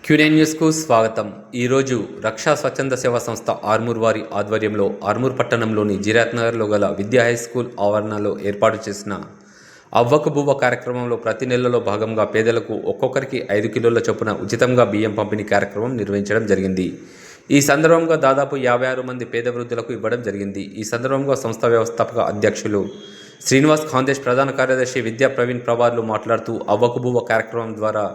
Quinine న్యూస్కు స్వాగతం. ఈరోజు రక్షా స్వచ్ఛంద సేవా సంస్థ ఆర్మూర్ వారి ఆధ్వర్యంలో ఆర్మూర్ పట్టణంలోని జిరాత్ నగర్లో గల విద్యా హై స్కూల్ ఆవరణలో ఏర్పాటు చేసిన అవ్వకు బువ్వ కార్యక్రమంలో ప్రతి నెలలో భాగంగా పేదలకు ఒక్కొక్కరికి 5 కిలోల చొప్పున ఉచితంగా బియ్యం పంపిణీ కార్యక్రమం నిర్వహించడం జరిగింది. ఈ సందర్భంగా దాదాపు 56 మంది పేద వృద్ధులకు ఇవ్వడం జరిగింది. ఈ సందర్భంగా సంస్థ వ్యవస్థాపక అధ్యక్షులు శ్రీనివాస్ ఖాందేశ్, ప్రధాన కార్యదర్శి విద్యా ప్రవీణ్ ప్రవార్లు మాట్లాడుతూ అవ్వకు బువ్వ కార్యక్రమం ద్వారా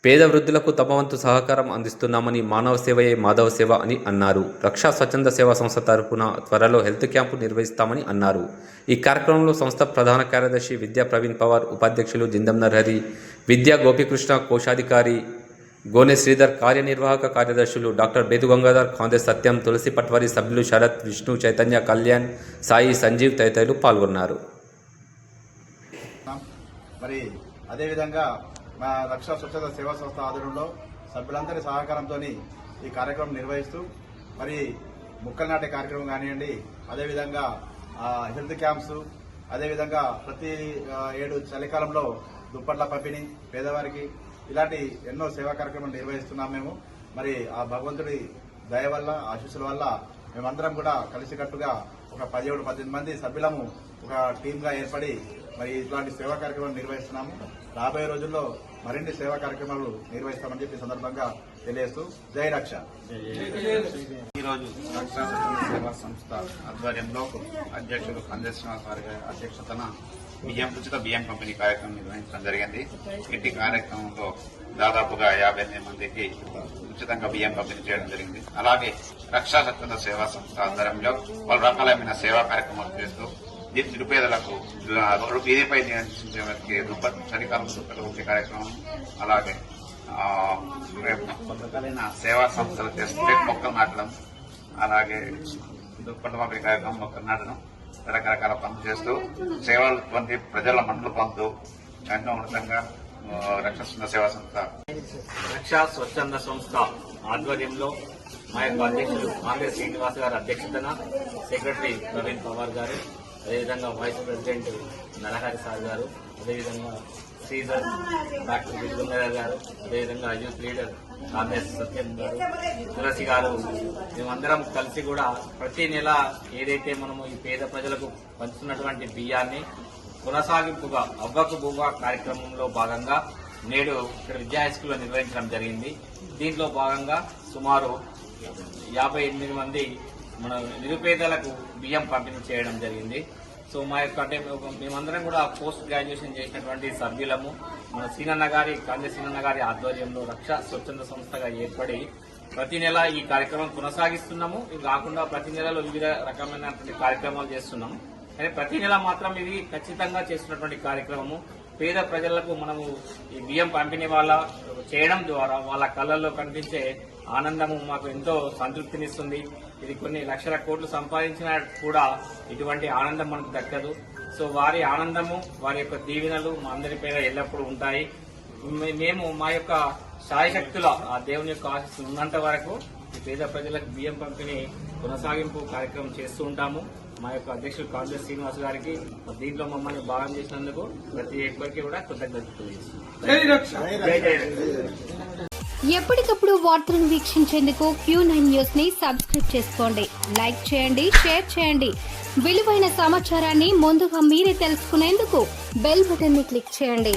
పేద వృద్ధులకు తమ వంతు సహకారం అందిస్తున్నామని, మానవ సేవయే మాధవ సేవ అని అన్నారు. రక్షా స్వచ్ఛంద సేవా సంస్థ తరపున త్వరలో హెల్త్ క్యాంపు నిర్వహిస్తామని అన్నారు. ఈ కార్యక్రమంలో సంస్థ ప్రధాన కార్యదర్శి విద్యా ప్రవీణ్ పవార్, ఉపాధ్యక్షులు జిందం నర్హరి, విద్యా గోపికృష్ణ, కోశాధికారి గోనె శ్రీధర్, కార్యనిర్వాహక కార్యదర్శులు డాక్టర్ బేదు గంగాధర్, ఖాందేశ్ సత్యం, తులసి పట్వారి, సభ్యులు శరత్, విష్ణు, చైతన్య, కళ్యాణ్, సాయి, సంజీవ్ తదితరులు పాల్గొన్నారు. మరి అదేవిధంగా మా రక్షా స్వచ్ఛత సేవా సంస్థ ఆధ్వర్యంలో సభ్యులందరి సహకారంతో ఈ కార్యక్రమం నిర్వహిస్తూ మరి మొక్కలు నాటే కార్యక్రమం కానివ్వండి, అదేవిధంగా హెల్త్ క్యాంప్స్, అదేవిధంగా ప్రతి ఏడు చలికాలంలో దుప్పట్ల పంపిణీ పేదవారికి, ఇలాంటి ఎన్నో సేవా కార్యక్రమాలు నిర్వహిస్తున్నాం మేము. మరి ఆ భగవంతుడి దయ వల్ల, ఆశీస్సుల వల్ల మేమందరం కూడా కలిసికట్టుగా ఒక 17-18 మంది సభ్యులము ఒక టీమ్గా ఏర్పడి మరి ఇట్లాంటి సేవా కార్యక్రమాలు నిర్వహిస్తున్నాము. రాబోయే రోజుల్లో మరిన్ని సేవా కార్యక్రమాలు నిర్వహిస్తామని చెప్పి సందర్భంగా తెలియజేస్తూ జై రక్ష. ఈరోజు రక్షా స్వచ్ఛంద సేవా సంస్థ ఆధ్వర్యంలో అధ్యక్షులు ఖాందేశ్ శ్రీనివాస్ వారి అధ్యక్షతన ఉచిత బియ్యం పంపిణీ కార్యక్రమం నిర్వహించడం జరిగింది. ఇట్టి కార్యక్రమంలో దాదాపుగా 58 మందికి ఉచితంగా బియ్యం పంపిణీ చేయడం జరిగింది. అలాగే రక్షా స్వచ్ఛంద సేవా సంస్థ ఆధ్వర్యంలో పలు రకాలైన సేవా కార్యక్రమాలు చేస్తూ నిరుపేదలకు వీధిపై నియంత్రించే వారికి చలికాలం దుప్పట్లు ఉంచే కార్యక్రమం, అలాగే రకాలైన సేవా సంస్థలు చేస్తుంటే మొక్కలు నాటడం, అలాగే దుప్పట్ల పంపిణీ కార్యక్రమం, మొక్కలు నాటడం, రకరకాల పనులు చేస్తూ సేవలు పొంది ప్రజల మనులు పొందుతూ ఎన్నో ఉన్నతంగా రక్షా స్వచ్ఛంద సేవా సంస్థ రక్షా స్వచ్ఛంద సంస్థ ఆధ్వర్యంలో మా యొక్క అధ్యక్షులు కాంగ్రెస్ శ్రీనివాస్ గారి అధ్యక్షతన సెక్రటరీ ప్రవీణ్ పవార్ గారు, అదేవిధంగా వైస్ ప్రెసిడెంట్ నరహరి సార్ గారు, అదేవిధంగా శ్రీధర్, డాక్టర్ బిజుగంగాధర్ గారు, అదేవిధంగా యూత్ లీడర్ కాంగ్రెస్ సత్యం గారు, తులసి గారు, మేమందరం కలిసి కూడా ప్రతి నెల ఏదైతే మనము ఈ పేద ప్రజలకు పంచుతున్నటువంటి బియ్యాన్ని కొనసాగింపుగా అవ్వకు బువ్వ కార్యక్రమంలో భాగంగా నేడు ఇక్కడ విద్యా హై స్కూల్లో నిర్వహించడం జరిగింది. దీంట్లో భాగంగా సుమారు 58 మంది మన నిరుపేదలకు బియ్యం పంపిణీ చేయడం జరిగింది. సో మా యొక్క అంటే మేమందరం కూడా పోస్ట్ గ్రాడ్యుయేషన్ చేసినటువంటి సభ్యులము. మన సీనన్న గారి కాంగ్రెస్ సీనన్న గారి ఆధ్వర్యంలో రక్షా స్వచ్ఛంద సంస్థగా ఏర్పడి ప్రతి నెల ఈ కార్యక్రమం కొనసాగిస్తున్నాము. ఇది కాకుండా ప్రతి నెలలో వివిధ రకమైనటువంటి కార్యక్రమాలు చేస్తున్నాము. కానీ ప్రతి నెల మాత్రం ఇది ఖచ్చితంగా చేస్తున్నటువంటి కార్యక్రమము పేద ప్రజలకు మనము ఈ బియ్యం పంపిణీ వాళ్ళ చేయడం ద్వారా వాళ్ళ కళ్ళల్లో కనిపించే ఆనందము మాకు ఎంతో సంతృప్తినిస్తుంది. ఇది కొన్ని లక్షల కోట్లు సంపాదించినా కూడా ఇటువంటి ఆనందం మనకు దక్కదు. సో వారి ఆనందము, వారి యొక్క దీవెనలు మా అందరి పైన ఎల్లప్పుడూ ఉంటాయి. మేము మా యొక్క శాయశక్తుల ఆ దేవుని యొక్క ఆశీస్సులు ఉన్నంత వరకు ఈ పేద ప్రజలకు బియ్యం పంపిణీ కొనసాగింపు కార్యక్రమం చేస్తూ ఉంటాము. మా యొక్క అధ్యక్షులు కాంగ్రెస్ శ్రీనివాస్ గారికి దీంట్లో మమ్మల్ని భాగం చేసినందుకు ప్రతి ఒక్కరికి కూడా కృతజ్ఞతలు తెలియజేస్తున్నాం. ఎప్పటికప్పుడు వార్తలను వీక్షించేందుకు Q9 న్యూస్ ని సబ్స్క్రైబ్ చేసుకోండి, లైక్ చేయండి, షేర్ చేయండి. విలువైన సమాచారాన్ని ముందుగా మీరే తెలుసుకునేందుకు బెల్ బటన్ ని క్లిక్ చేయండి.